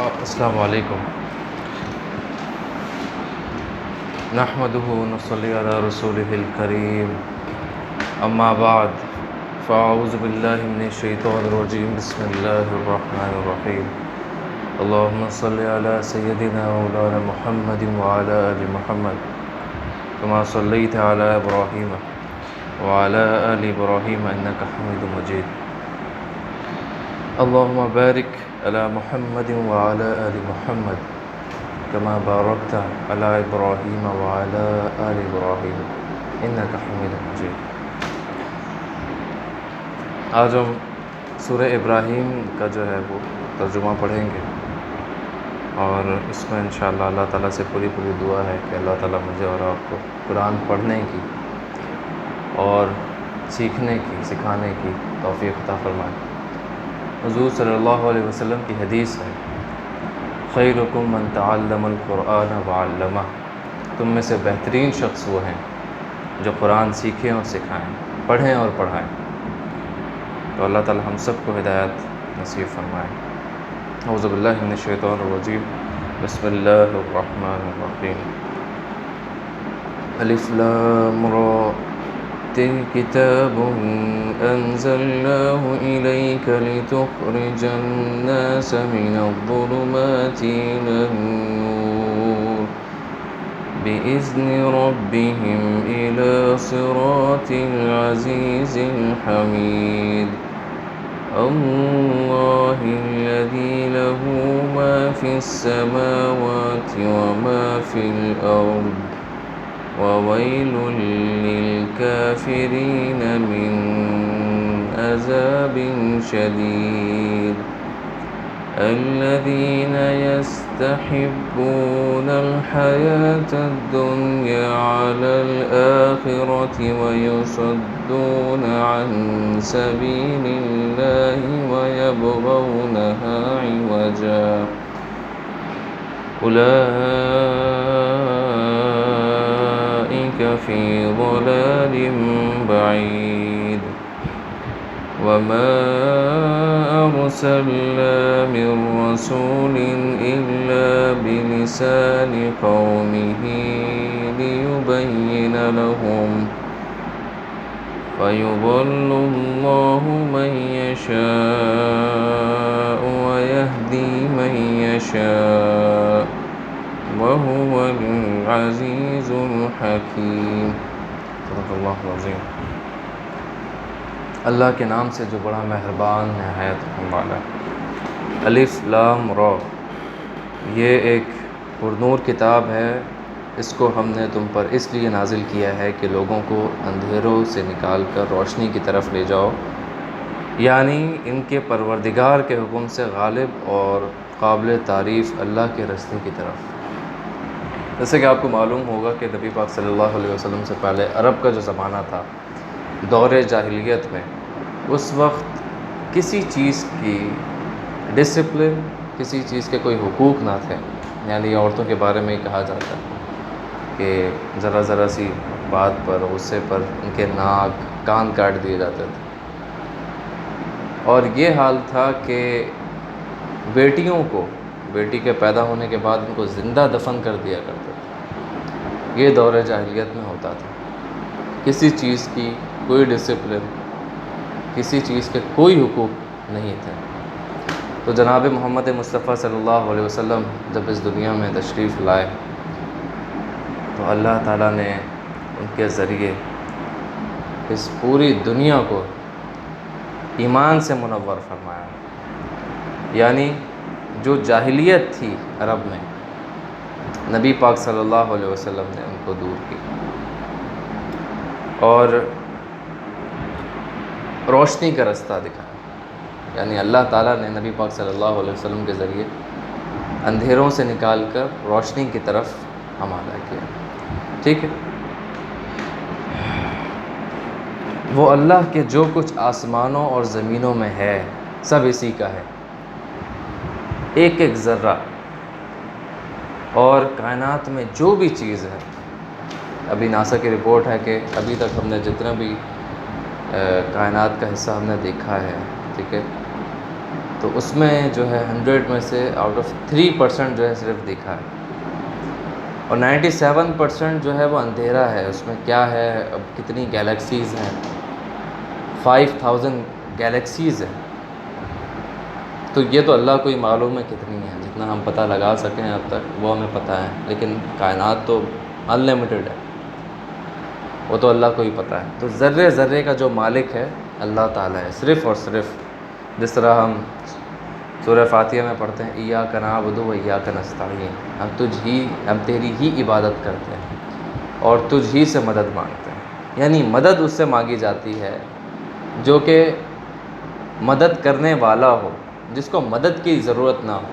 السلام علیکم نحمده ونصلي على رسوله الكريم اما بعد فاعوذ باللہ من الشیطان الرجیم بسم اللہ الرحمن الرحیم اللہم صل علی سیدنا مولانا محمد وعلى آل محمد كما صلیت علی ابراہیم وعلى آل ابراہیم انک حمید مجید اللہم بارک علی محمد وعلى آل محمد كما بارکت علی ابراہیم وعلی آل ابراہیم انک حمید مجید۔ آج ہم سورہ ابراہیم کا جو ہے وہ ترجمہ پڑھیں گے، اور اس میں انشاءاللہ اللہ تعالیٰ سے پوری دعا ہے کہ اللہ تعالیٰ مجھے اور آپ کو قرآن پڑھنے کی اور سیکھنے کی، سکھانے کی توفیق عطا فرمائے۔ حضور صلی اللہ علیہ وسلم کی حدیث ہے، خیرکم من تعلم القرآن وعلمہ، تم میں سے بہترین شخص وہ ہیں جو قرآن سیکھیں اور سکھائیں، پڑھیں اور پڑھائیں۔ تو اللہ تعالی ہم سب کو ہدایت نصیب فرمائے۔ اعوذ باللہ من الشیطان الرجیم بسم اللہ الرحمن الرحیم۔ الف لام را تلک کتاب انزلناه الیک لتخرج الناس من الظلمات الى النور بإذن ربهم إلى صراط العزيز الحميد الله الذي له ما في السماوات وما في الأرض وويل للكافرين من عذاب شديد الذين يستحبون الحياة الدنيا على الآخرة ويصدون عن سبيل الله ويبغونها عوجا أولئك في ضلال بعيد وما أرسلنا من رسول إلا بلسان قومه ليبين لهم فيضل الله من يشاء ويهدي من يشاء وهو العزيز الحكيم۔ صدق اللہ العظیم۔ اللہ کے نام سے جو بڑا مہربان نہایت رحم والا ہے۔ الف لام را، یہ ایک پرنور کتاب ہے، اس کو ہم نے تم پر اس لیے نازل کیا ہے کہ لوگوں کو اندھیروں سے نکال کر روشنی کی طرف لے جاؤ، یعنی ان کے پروردگار کے حکم سے غالب اور قابل تعریف اللہ کے رستے کی طرف۔ جیسے کہ آپ کو معلوم ہوگا کہ نبی پاک صلی اللہ علیہ وسلم سے پہلے عرب کا جو زمانہ تھا، دور جاہلیت میں، اس وقت کسی چیز کی ڈسپلن، کسی چیز کے کوئی حقوق نہ تھے، یعنی عورتوں کے بارے میں کہا جاتا ہے کہ ذرا سی بات پر، غصے پر ان کے ناک کان کاٹ دیے جاتے تھے، اور یہ حال تھا کہ بیٹیوں کو، بیٹی کے پیدا ہونے کے بعد ان کو زندہ دفن کر دیا کرتے تھے۔ یہ دور جاہلیت میں ہوتا تھا، کسی چیز کی کوئی ڈسپلن، کسی چیز کے کوئی حقوق نہیں تھے۔ تو جناب محمد مصطفیٰ صلی اللہ علیہ وسلم جب اس دنیا میں تشریف لائے تو اللہ تعالیٰ نے ان کے ذریعے اس پوری دنیا کو ایمان سے منور فرمایا، یعنی جو جاہلیت تھی عرب میں، نبی پاک صلی اللہ علیہ وسلم نے ان کو دور کی اور روشنی کا رستہ دکھایا، یعنی اللہ تعالیٰ نے نبی پاک صلی اللہ علیہ وسلم کے ذریعے اندھیروں سے نکال کر روشنی کی طرف حوالہ کیا۔ ٹھیک ہے، وہ اللہ کے جو کچھ آسمانوں اور زمینوں میں ہے سب اسی کا ہے، ایک ایک ذرہ، اور کائنات میں جو بھی چیز ہے، ابھی ناسا کی رپورٹ ہے کہ ابھی تک ہم نے جتنا بھی کائنات کا حصہ ہم نے دیکھا ہے، ٹھیک ہے، تو اس میں جو ہے 100 میں سے آؤٹ آف 3% جو ہے صرف دکھا ہے، اور 97% جو ہے وہ اندھیرا ہے۔ اس میں کیا ہے، اب کتنی گیلیکسیز ہیں، 5000 گیلیکسیز ہیں، تو یہ تو اللہ کو ہی معلوم ہے کتنی ہیں، جتنا ہم پتہ لگا سکیں اب تک وہ ہمیں پتہ ہے، لیکن کائنات تو ان لمیٹڈ ہے، وہ تو اللہ کو ہی پتہ ہے۔ تو ذرے ذرے کا جو مالک ہے اللہ تعالیٰ ہے، صرف اور صرف جس طرح ہم سورہ فاتحہ میں پڑھتے ہیں ایاک نعبد و ایاک نستعین، ہم تیری ہی عبادت کرتے ہیں اور تجھ ہی سے مدد مانگتے ہیں، یعنی مدد اس سے مانگی جاتی ہے جو کہ مدد کرنے والا ہو، جس کو مدد کی ضرورت نہ ہو۔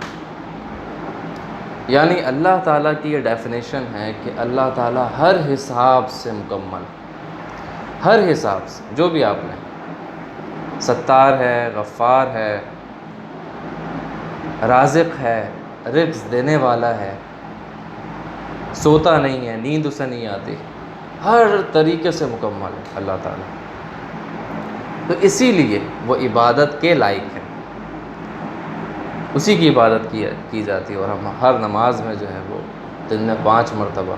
یعنی اللہ تعالیٰ کی یہ ڈیفینیشن ہے کہ اللہ تعالیٰ ہر حساب سے مکمل، ہر حساب سے، جو بھی آپ نے، ستار ہے، غفار ہے، رازق ہے، رزق دینے والا ہے، سوتا نہیں ہے، نیند اسے نہیں آتی، ہر طریقے سے مکمل ہے اللہ تعالیٰ۔ تو اسی لیے وہ عبادت کے لائق ہے، اسی کی عبادت کی جاتی ہے، اور ہم ہر نماز میں جو ہے وہ دن میں 5 مرتبہ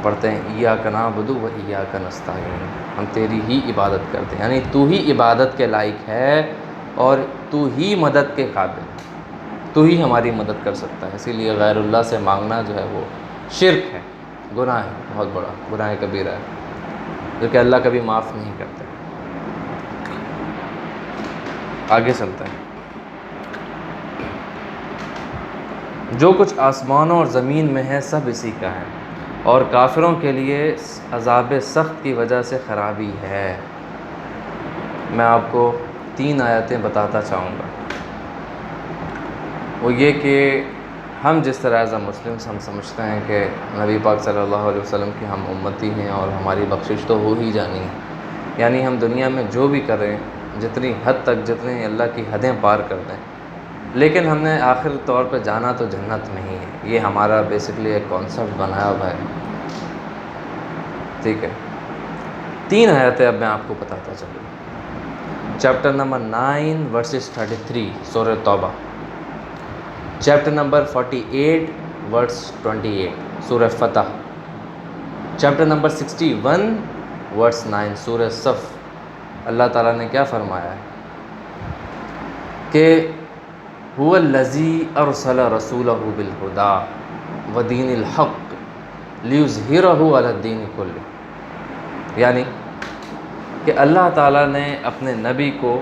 پڑھتے ہیں ایاک نعبد و ایاک نستعین، ہم تیری ہی عبادت کرتے ہیں، یعنی تو ہی عبادت کے لائق ہے اور تو ہی مدد کے قابل، تو ہی ہماری مدد کر سکتا ہے۔ اسی لیے غیر اللہ سے مانگنا جو ہے وہ شرک ہے، گناہ ہے، بہت بڑا گناہ کبیرہ ہے، جو کہ اللہ کبھی معاف نہیں کرتے۔ آگے چلتے ہیں۔ جو کچھ آسمانوں اور زمین میں ہے سب اسی کا ہے، اور کافروں کے لیے عذاب سخت کی وجہ سے خرابی ہے۔ میں آپ کو 3 آیتیں بتاتا چاہوں گا، وہ یہ کہ ہم جس طرح ایز اے مسلمس ہم سمجھتے ہیں کہ نبی پاک صلی اللہ علیہ وسلم کی ہم امتی ہیں اور ہماری بخشش تو ہو ہی جانی ہے، یعنی ہم دنیا میں جو بھی کریں، جتنی حد تک، جتنی اللہ کی حدیں پار کر دیں، لیکن ہم نے آخر طور پہ جانا تو جنت میں ہی ہے۔ یہ ہمارا بیسکلی ایک کانسیپٹ بنایا ہوا ہے، ٹھیک ہے۔ 3 آیتیں اب میں آپ کو بتاتا چلوں۔ چیپٹر نمبر 9 ورسز 33 سورہ توبہ، چیپٹر نمبر 48 ورس 28 سورہ فتح، چیپٹر نمبر 61 ورس 9 سورہ صف۔ اللہ تعالیٰ نے کیا فرمایا ہے کہ هو الذی ارسل رسولہ بالہدی ودین الحق لیظہرہ علی الدین کلہ، یعنی کہ اللہ تعالیٰ نے اپنے نبی کو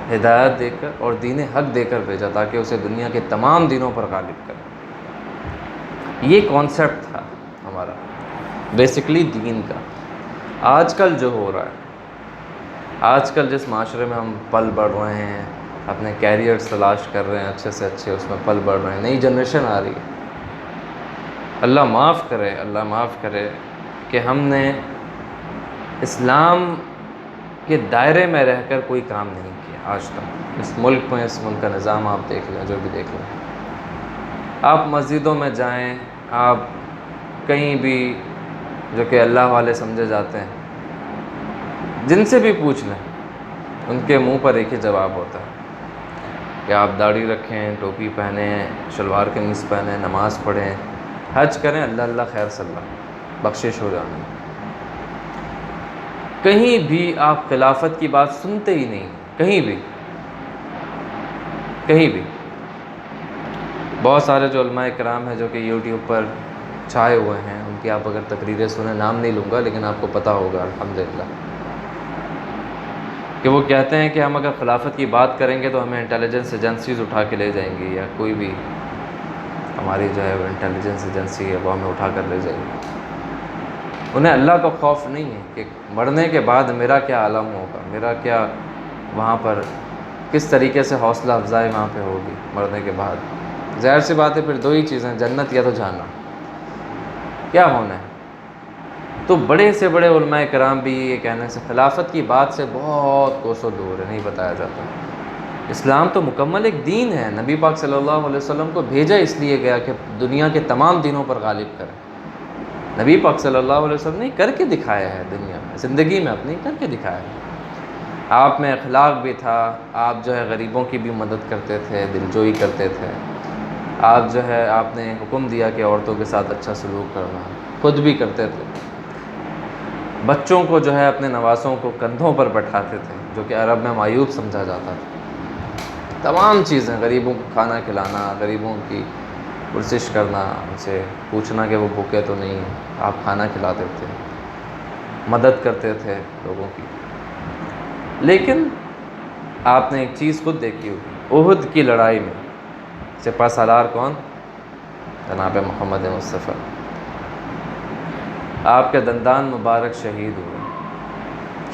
ہدایت دے کر اور دین حق دے کر بھیجا تاکہ اسے دنیا کے تمام دینوں پر غالب کرے۔ یہ کانسیپٹ تھا ہمارا بیسکلی دین کا۔ آج کل جو ہو رہا ہے، آج کل جس معاشرے میں ہم پل بڑھ رہے ہیں، اپنے کیریئرز تلاش کر رہے ہیں، اچھے سے اچھے اس میں پل بڑھ رہے ہیں، نئی جنریشن آ رہی ہے، اللہ معاف کرے، اللہ معاف کرے کہ ہم نے اسلام کے دائرے میں رہ کر کوئی کام نہیں کیا آج تک۔ اس ملک میں، اس ملک کا نظام آپ دیکھ لیں، جو بھی دیکھ لیں، آپ مسجدوں میں جائیں، آپ کہیں بھی جو کہ اللہ والے سمجھے جاتے ہیں، جن سے بھی پوچھ لیں، ان کے منہ پر ایک ہی جواب ہوتا ہے کہ آپ داڑھی رکھیں، ٹوپی پہنیں، شلوار قمیص پہنیں، نماز پڑھیں، حج کریں، اللہ اللہ خیر صلی اللہ، بخشش ہو جانا۔ کہیں بھی آپ خلافت کی بات سنتے ہی نہیں، کہیں بھی، کہیں بھی۔ بہت سارے جو علماء کرام ہیں جو کہ یوٹیوب پر چھائے ہوئے ہیں، ان کی آپ اگر تقریریں سنیں، نام نہیں لوں گا لیکن آپ کو پتہ ہوگا الحمدللہ، کہ وہ کہتے ہیں کہ ہم اگر خلافت کی بات کریں گے تو ہمیں انٹیلیجنس ایجنسیز اٹھا کے لے جائیں گی، یا کوئی بھی ہماری جو ہے وہ انٹیلیجنس ایجنسی ہے وہ ہمیں اٹھا کر لے جائیں گی۔ انہیں اللہ کا خوف نہیں ہے کہ مرنے کے بعد میرا کیا عالم ہوگا، میرا کیا وہاں پر کس طریقے سے حوصلہ افزائی وہاں پہ ہوگی مرنے کے بعد۔ ظاہر سی بات ہے پھر 2 ہی چیزیں، جنت یا تو جہنم، کیا ہونا ہے۔ تو بڑے سے بڑے علماء کرام بھی یہ کہنے سے خلافت کی بات سے بہت کوسوں دور ہے، نہیں بتایا جاتا۔ اسلام تو مکمل ایک دین ہے، نبی پاک صلی اللہ علیہ وسلم کو بھیجا اس لیے گیا کہ دنیا کے تمام دینوں پر غالب کرے۔ نبی پاک صلی اللہ علیہ وسلم نے کر کے دکھایا ہے، دنیا میں، زندگی میں اپنی کر کے دکھایا ہے۔ آپ میں اخلاق بھی تھا، آپ جو ہے غریبوں کی بھی مدد کرتے تھے، دلجوئی کرتے تھے، آپ جو ہے آپ نے حکم دیا کہ عورتوں کے ساتھ اچھا سلوک کرنا، خود بھی کرتے تھے، بچوں کو جو ہے اپنے نواسوں کو کندھوں پر بٹھاتے تھے، جو کہ عرب میں معیوب سمجھا جاتا تھا، تمام چیزیں، غریبوں کو کھانا کھلانا، غریبوں کی پرسش کرنا، ان سے پوچھنا کہ وہ بھوکے تو نہیں ہیں، آپ کھانا کھلاتے تھے، مدد کرتے تھے لوگوں کی۔ لیکن آپ نے ایک چیز خود دیکھی ہوگی، احد کی لڑائی میں سپہ سالار کون؟ جناب محمد مصطفیٰ، آپ کے دندان مبارک شہید ہوئے،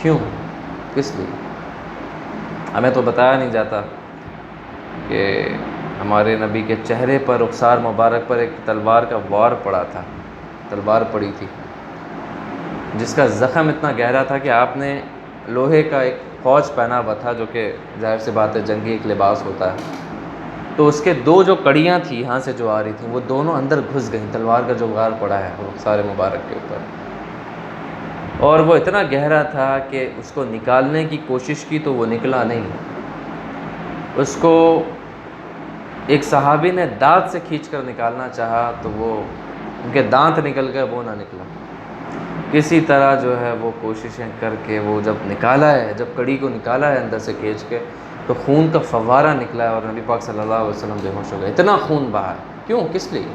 کیوں؟ کس لیے؟ ہمیں تو بتایا نہیں جاتا کہ ہمارے نبی کے چہرے پر، رخسار مبارک پر ایک تلوار کا وار پڑا تھا، تلوار پڑی تھی، جس کا زخم اتنا گہرا تھا کہ آپ نے لوہے کا ایک فوج پہنا ہوا تھا، جو کہ ظاہر سی بات ہے جنگی ایک لباس ہوتا ہے، تو اس کے دو جو کڑیاں تھیں یہاں سے جو آ رہی تھیں، وہ دونوں اندر گھس گئیں، تلوار کا جو وار پڑا ہے رخسار مبارک کے اوپر، اور وہ اتنا گہرا تھا کہ اس کو نکالنے کی کوشش کی تو وہ نکلا نہیں، اس کو ایک صحابی نے دانت سے کھینچ کر نکالنا چاہا تو وہ ان کے دانت نکل گئے، وہ نہ نکلا، کسی طرح جو ہے وہ کوششیں کر کے وہ جب نکالا ہے، جب کڑی کو نکالا ہے اندر سے کھینچ کے، تو خون کا فوارہ نکلا ہے اور نبی پاک صلی اللہ علیہ وسلم بے ہوش ہو گئے، اتنا خون بہا ہے، کیوں؟ کس لیے؟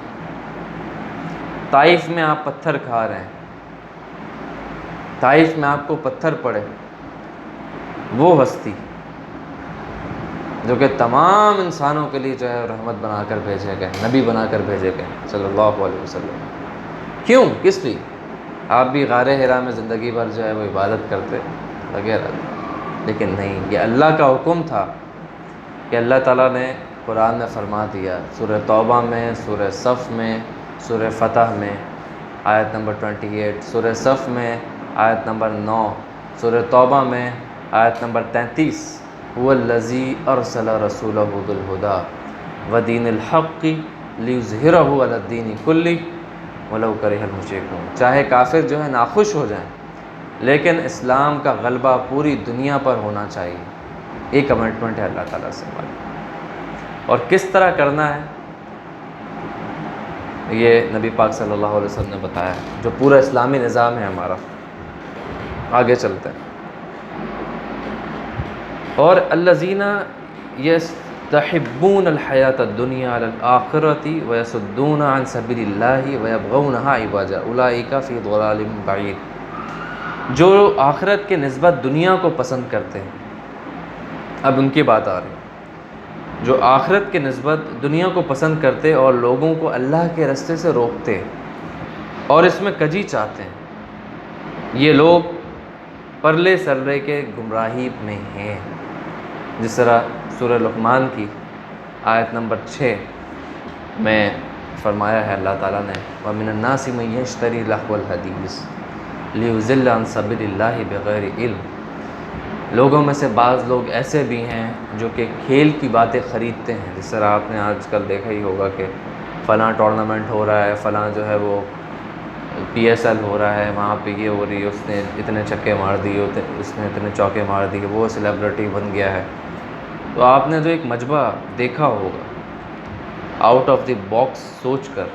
طائف میں آپ پتھر کھا رہے ہیں، طائف میں آپ کو پتھر پڑے، وہ ہستی جو کہ تمام انسانوں کے لیے جو ہے رحمت بنا کر بھیجے گئے، نبی بنا کر بھیجے گئے صلی اللہ علیہ وسلم، کیوں؟ کس لیے؟ آپ بھی غار حرا میں زندگی بھر جو ہے وہ عبادت کرتے لگے رہتے، لیکن نہیں، یہ اللہ کا حکم تھا کہ اللہ تعالیٰ نے قرآن میں فرما دیا، سورہ توبہ میں، سورہ صف میں، سورہ فتح میں آیت نمبر 28، سورہ صف میں آیت نمبر 9، سورہ توبہ میں آیت نمبر 33، هو الذی ارسل رسولہ بالہدی ودین الحق لیظہرہ علی الدین کلہ ولو کرہ المشرکون، چاہے کافر جو ہے ناخوش ہو جائیں لیکن اسلام کا غلبہ پوری دنیا پر ہونا چاہیے، یہ کمٹمنٹ ہے اللہ تعالیٰ سے ہماری، اور کس طرح کرنا ہے یہ نبی پاک صلی اللہ علیہ وسلم نے بتایا، جو پورا اسلامی نظام ہے ہمارا۔ آگے چلتے ہیں، اور الذین یستحبون الحیاۃ الدنیا علی الآخرۃ ویصدون عن سبیل اللہ ویبغونہا عوجا اولئک فی ضلال بعید، جو آخرت کے نسبت دنیا کو پسند کرتے ہیں، اب ان کی بات آ رہی ہے، جو آخرت کے نسبت دنیا کو پسند کرتے اور لوگوں کو اللہ کے راستے سے روکتے اور اس میں کجی چاہتے ہیں، یہ لوگ پرلے سرلے کے گمراہی میں ہیں، جس طرح سورہ لقمان کی آیت نمبر 6 میں فرمایا ہے اللہ تعالیٰ نے، وَمِنَ النَّاسِ مَن يَشْتَرِي لَهْوَ الْحَدِيثِ لِيُضِلَّ عَن سَبِيلِ اللَّهِ بِغَيْرِ علم، لوگوں میں سے بعض لوگ ایسے بھی ہیں جو کہ کھیل کی باتیں خریدتے ہیں، جس طرح آپ نے آج کل دیکھا ہی ہوگا کہ فلاں ٹورنامنٹ ہو رہا ہے، فلاں جو ہے وہ PSL ہو رہا ہے، وہاں پہ یہ ہو رہی ہے، اس نے اتنے چھکے مار دیے، اس نے اتنے چوکے مار دیے، وہ سیلیبریٹی بن گیا ہے، تو آپ نے جو ایک مجمع دیکھا ہوگا آؤٹ آف دی باکس سوچ کر،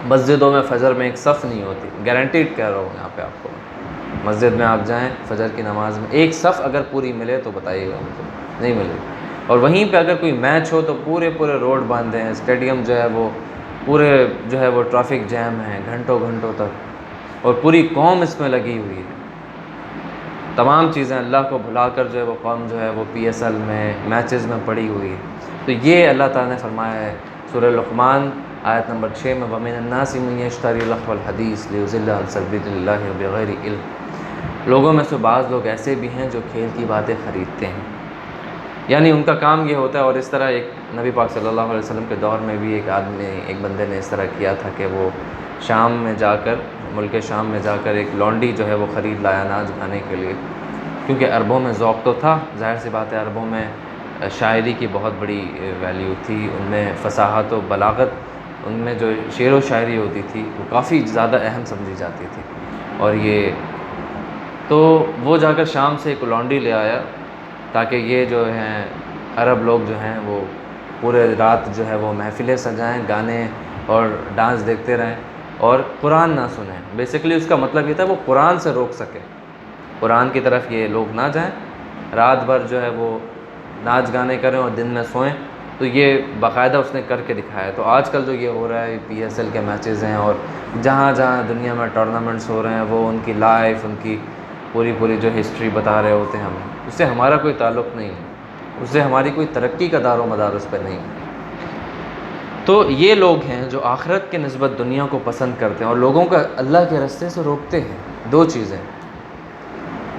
مسجدوں میں فجر میں ایک صف نہیں ہوتی، گارنٹیڈ کہہ رہا ہوں یہاں پہ آپ کو، مسجد میں آپ جائیں فجر کی نماز میں ایک صف اگر پوری ملے تو بتائیے گا مجھے، نہیں ملے، اور وہیں پہ اگر کوئی میچ ہو تو پورے روڈ باندھے ہیں، اسٹیڈیم جو ہے وہ پورے جو ہے وہ ٹریفک جیم ہیں گھنٹوں گھنٹوں تک، اور پوری قوم اس میں لگی ہوئی ہے، تمام چیزیں اللہ کو بھلا کر جو ہے وہ قوم جو ہے وہ PSL میں میچز میں پڑی ہوئی ہے، تو یہ اللہ تعالیٰ نے فرمایا ہے سورہ لقمان آیت نمبر 6 میں، وَمِنَ النَّاسِ مَن يَشْتَرِي لَهْوَ الْحَدِيثِ لِيُضِلَّ عَن سَبِيلِ اللَّهِ بِغَيْرِ علم، لوگوں میں سے بعض لوگ ایسے بھی ہیں جو کھیل کی باتیں خریدتے ہیں، یعنی ان کا کام یہ ہوتا ہے، اور اس طرح ایک نبی پاک صلی اللہ علیہ وسلم کے دور میں بھی ایک بندے نے اس طرح کیا تھا کہ وہ شام میں جا کر، ملک شام میں جا کر ایک لونڈی جو ہے وہ خرید لایا ناچ گانے کے لیے، کیونکہ عربوں میں ذوق تو تھا، ظاہر سی بات ہے عربوں میں شاعری کی بہت بڑی ویلیو تھی، ان میں فصاحت و بلاغت، ان میں جو شعر و شاعری ہوتی تھی وہ کافی زیادہ اہم سمجھی جاتی تھی، اور یہ تو وہ جا کر شام سے ایک لونڈی لے آیا تاکہ یہ جو ہیں عرب لوگ جو ہیں وہ پورے رات جو ہے وہ محفلیں سجائیں، گانے اور ڈانس دیکھتے رہیں اور قرآن نہ سنیں۔ بیسیکلی اس کا مطلب یہ تھا وہ قرآن سے روک سکے، قرآن کی طرف یہ لوگ نہ جائیں، رات بھر جو ہے وہ ناچ گانے کریں اور دن میں سوئیں۔ تو یہ باقاعدہ اس نے کر کے دکھایا۔ تو آج کل جو یہ ہو رہا ہے PSL کے میچز ہیں اور جہاں جہاں دنیا میں ٹورنامنٹس ہو رہے ہیں وہ ان کی لائف، ان کی پوری جو ہسٹری بتا رہے ہوتے ہیں ہمیں، اس سے ہمارا کوئی تعلق نہیں ہے، اس سے ہماری کوئی ترقی کا دار و مدار اس پہ نہیں ہے۔ تو یہ لوگ ہیں جو آخرت کے نسبت دنیا کو پسند کرتے ہیں اور لوگوں کا اللہ کے راستے سے روکتے ہیں۔ دو چیزیں،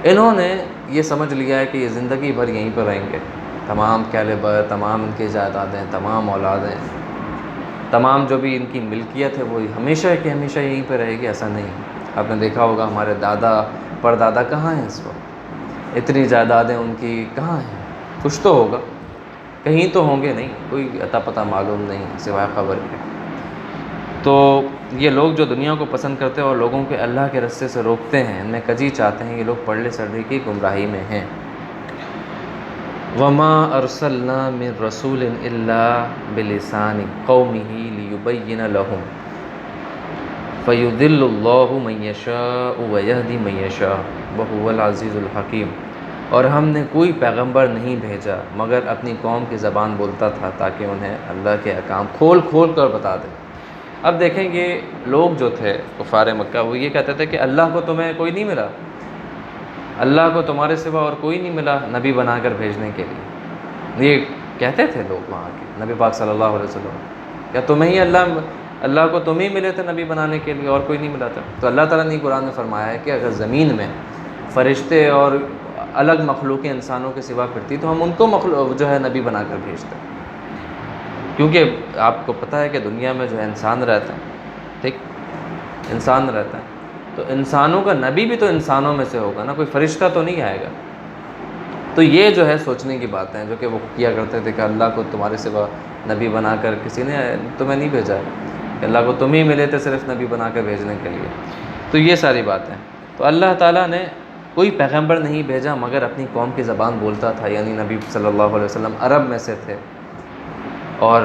انہوں نے یہ سمجھ لیا ہے کہ یہ زندگی بھر یہیں پر رہیں گے، تمام کیلیبر، تمام ان کے جائیدادیں، تمام اولادیں، تمام جو بھی ان کی ملکیت ہے وہ ہمیشہ کہ ہمیشہ یہیں پہ رہے گی، ایسا نہیں۔ آپ نے دیکھا ہوگا ہمارے دادا پردادا کہاں ہیں اس وقت، اتنی جائیدادیں ان کی کہاں ہیں؟ کچھ تو ہوگا، کہیں تو ہوں گے، نہیں کوئی عطا پتہ معلوم نہیں ہے سوائے خبر کے۔ تو یہ لوگ جو دنیا کو پسند کرتے ہیں اور لوگوں کے اللہ کے راستے سے روکتے ہیں، ان میں کجی چاہتے ہیں، یہ لوگ پڑھے سڑھے کی گمراہی میں ہیں۔ وَمَا أَرْسَلْنَا مِن رَسُولٍ إِلَّا بِلِسَانِ قَوْمِهِ لِيُبَيِّنَ لَهُمْ فَيُضِلُّ اللَّهُ مَن يَشَاءُ وَيَهْدِي مَن يَشَاءُ وَهُوَ الْعَزِيزُ الْحَكِيمُ۔ اور ہم نے کوئی پیغمبر نہیں بھیجا مگر اپنی قوم کی زبان بولتا تھا تاکہ انہیں اللہ کے احکام کھول کھول کر بتا دے۔ اب دیکھیں یہ لوگ جو تھے کفار مکہ، وہ یہ کہتے تھے کہ اللہ کو تمہیں کوئی نہیں ملا، اللہ کو تمہارے سوا اور کوئی نہیں ملا نبی بنا کر بھیجنے کے لیے۔ یہ کہتے تھے لوگ وہاں کے نبی پاک صلی اللہ علیہ وسلم، کیا تمہیں ہی اللہ کو تم ہی ملے تھے نبی بنانے کے لیے اور کوئی نہیں ملا تھا؟ تو اللہ تعالیٰ نے قرآن میں فرمایا ہے کہ اگر زمین میں فرشتے اور الگ مخلوقیں انسانوں کے سوا پھرتی تو ہم ان کو جو ہے نبی بنا کر بھیجتے، کیونکہ آپ کو پتہ ہے کہ دنیا میں جو ہے انسان رہتا ہے، ٹھیک، انسان رہتا ہے، تو انسانوں کا نبی بھی تو انسانوں میں سے ہوگا نا، کوئی فرشتہ تو نہیں آئے گا۔ تو یہ جو ہے سوچنے کی باتیں ہیں جو کہ وہ کیا کرتے تھے کہ اللہ کو تمہارے سوا نبی بنا کر کسی نے تمہیں نہیں بھیجا ہے، کہ اللہ کو تم ہی ملے تھے صرف نبی بنا کر بھیجنے کے لیے۔ تو یہ ساری باتیں، تو اللہ تعالیٰ نے کوئی پیغمبر نہیں بھیجا مگر اپنی قوم کی زبان بولتا تھا، یعنی نبی صلی اللہ علیہ وسلم عرب میں سے تھے اور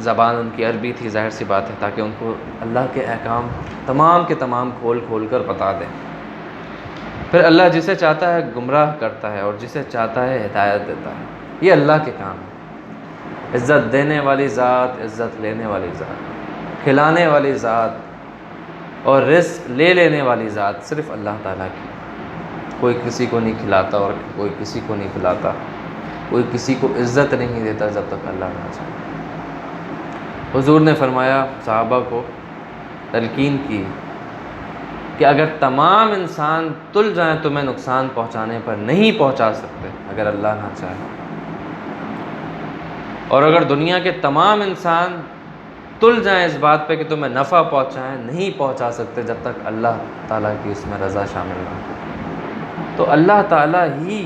زبان ان کی عربی تھی، ظاہر سی بات ہے، تاکہ ان کو اللہ کے احکام تمام کے تمام کھول کھول کر بتا دیں۔ پھر اللہ جسے چاہتا ہے گمراہ کرتا ہے اور جسے چاہتا ہے ہدایت دیتا ہے، یہ اللہ کے کام ہے۔ عزت دینے والی ذات، عزت لینے والی ذات، کھلانے والی ذات اور رزق لے لینے والی ذات صرف اللہ تعالیٰ کی۔ کوئی کسی کو نہیں کھلاتا اور کوئی کسی کو نہیں کھلاتا، کوئی کسی کو عزت نہیں دیتا جب تک اللہ نہ چاہے۔ حضور نے فرمایا، صحابہ کو تلقین کی کہ اگر تمام انسان تل جائیں تمہیں نقصان پہنچانے پر، نہیں پہنچا سکتے اگر اللہ نہ چاہے، اور اگر دنیا کے تمام انسان تل جائیں اس بات پہ کہ تمہیں نفع پہنچائیں، نہیں پہنچا سکتے جب تک اللہ تعالیٰ کی اس میں رضا شامل نہ ہو۔ تو اللہ تعالیٰ ہی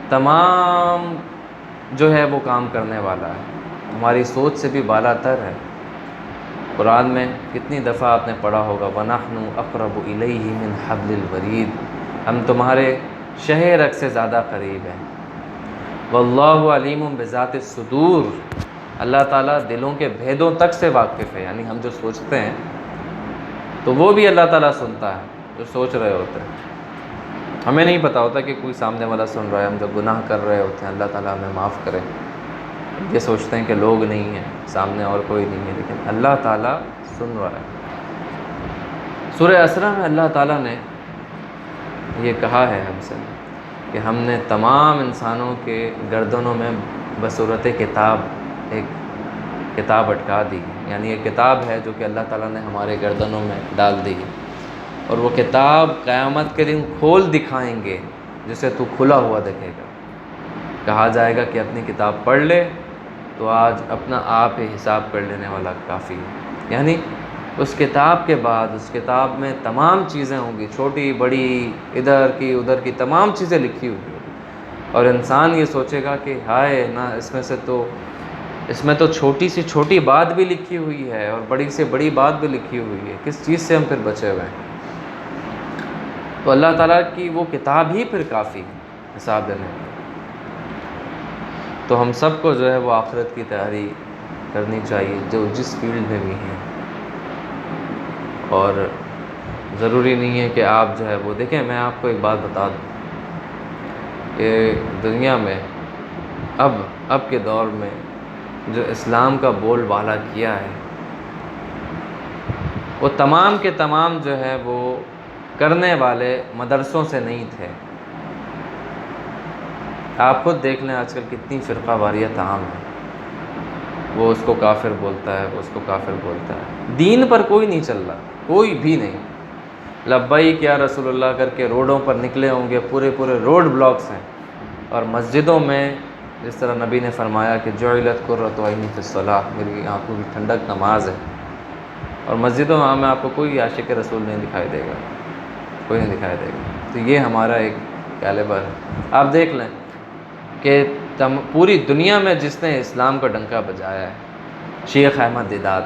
تمام جو ہے وہ کام کرنے والا ہے، ہماری سوچ سے بھی بالا تر ہے۔ قرآن میں کتنی دفعہ آپ نے پڑھا ہوگا، وَنَحْنُ أَقْرَبُ إِلَيْهِ مِنْ حَبْلِ الْوَرِيدِ، ہم تمہارے شہ رگ سے زیادہ قریب ہیں۔ وَاللَّهُ عَلِيمٌ بِذَاتِ الصُّدُورِ، اللہ تعالیٰ دلوں کے بھیدوں تک سے واقف ہے، یعنی ہم جو سوچتے ہیں تو وہ بھی اللہ تعالیٰ سنتا ہے جو سوچ رہے ہوتے ہیں۔ ہمیں نہیں پتہ ہوتا کہ کوئی سامنے والا سن رہا ہے، ہم جب گناہ کر رہے ہوتے ہیں اللہ تعالیٰ ہمیں معاف کرے، یہ سوچتے ہیں کہ لوگ نہیں ہیں سامنے اور کوئی نہیں ہے، لیکن اللہ تعالیٰ سن رہا ہے۔ سورہ اسرا میں اللہ تعالیٰ نے یہ کہا ہے ہم سے کہ ہم نے تمام انسانوں کے گردنوں میں بصورت کتاب ایک کتاب اٹکا دی، یعنی ایک کتاب ہے جو کہ اللہ تعالیٰ نے ہمارے گردنوں میں ڈال دی، اور وہ کتاب قیامت کے دن کھول دکھائیں گے جسے تو کھلا ہوا دیکھے گا۔ کہا جائے گا کہ اپنی کتاب پڑھ لے، تو آج اپنا آپ ہی حساب کر لینے والا کافی ہے، یعنی اس کتاب کے بعد اس کتاب میں تمام چیزیں ہوں گی، چھوٹی بڑی، ادھر کی ادھر کی تمام چیزیں لکھی ہوئی ہوں، اور انسان یہ سوچے گا کہ ہائے نا، اس میں تو چھوٹی سی چھوٹی بات بھی لکھی ہوئی ہے اور بڑی سے بڑی بات بھی لکھی ہوئی ہے، کس چیز سے ہم پھر بچے ہوئے ہیں؟ تو اللہ تعالیٰ کی وہ کتاب ہی پھر کافی ہے حساب دینے میں۔ تو ہم سب کو جو ہے وہ آخرت کی تیاری کرنی چاہیے، جو جس فیلڈ میں بھی ہیں، اور ضروری نہیں ہے کہ آپ جو ہے وہ دیکھیں۔ میں آپ کو ایک بات بتا دوں کہ دنیا میں اب کے دور میں جو اسلام کا بول بالا کیا ہے، وہ تمام کے تمام جو ہے وہ کرنے والے مدرسوں سے نہیں تھے۔ آپ خود دیکھ لیں آج کل کتنی فرقہ واریت عام ہے، وہ اس کو کافر بولتا ہے، وہ اس کو کافر بولتا ہے۔ دین پر کوئی نہیں چل رہا، کوئی بھی نہیں۔ لبیک یا رسول اللہ کر کے روڈوں پر نکلے ہوں گے، پورے روڈ بلاکس ہیں، اور مسجدوں میں جس طرح نبی نے فرمایا کہ جعلت قرۃ عینی فی الصلاۃ، میری آنکھوں کی ٹھنڈک نماز ہے، اور مسجدوں میں آپ کو کوئی عاشق رسول نہیں دکھائی دے گا، کوئی نہیں دکھائی دے گا۔ تو یہ ہمارا ایک کیلیبر ہے۔ آپ دیکھ لیں کہ پوری دنیا میں جس نے اسلام کا ڈنکا بجایا ہے، شیخ احمد دیدات،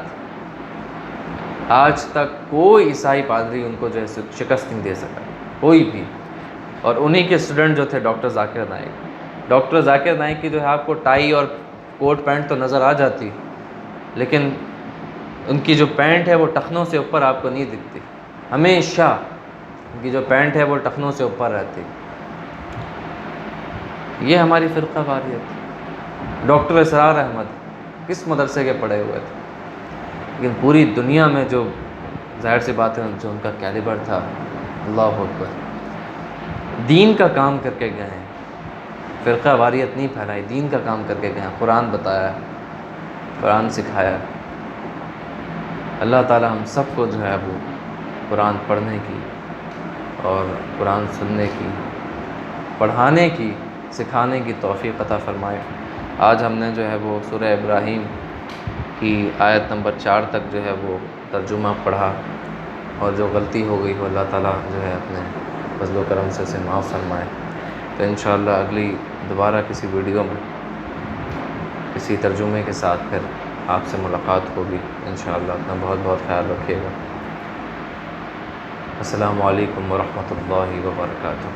آج تک کوئی عیسائی پادری ان کو جو ہے شکست نہیں دے سکا، کوئی بھی۔ اور انہی کے اسٹوڈنٹ جو تھے ڈاکٹر ذاکر نائک کی جو ہے آپ کو ٹائی اور کوٹ پینٹ تو نظر آ جاتی، لیکن ان کی جو پینٹ ہے وہ ٹخنوں سے اوپر آپ کو نہیں دکھتی، ہمیشہ ان کی جو پینٹ ہے وہ ٹخنوں سے اوپر رہتی۔ یہ ہماری فرقہ واریت۔ ڈاکٹر اسرار احمد کس مدرسے کے پڑھے ہوئے تھے، لیکن پوری دنیا میں جو ظاہر سی بات ہے جو ان کا کیلیبر تھا، اللہ اکبر، دین کا کام کر کے گئے ہیں، فرقہ واریت نہیں پھیلائی، دین کا کام کر کے گئے ہیں، قرآن بتایا، قرآن سکھایا۔ اللہ تعالی ہم سب کو جو ہے وہ قرآن پڑھنے کی اور قرآن سننے کی، پڑھانے کی، سکھانے کی توفیق عطا فرمائے۔ آج ہم نے جو ہے وہ سورہ ابراہیم کی آیت نمبر 4 تک جو ہے وہ ترجمہ پڑھا، اور جو غلطی ہو گئی وہ اللہ تعالیٰ جو ہے اپنے فضل و کرم سے اسے معاف فرمائے۔ تو انشاءاللہ اگلی دوبارہ کسی ویڈیو میں کسی ترجمے کے ساتھ پھر آپ سے ملاقات ہوگی انشاءاللہ۔ اپنا بہت بہت خیال رکھیے گا۔ السلام علیکم ورحمۃ اللہ وبرکاتہ۔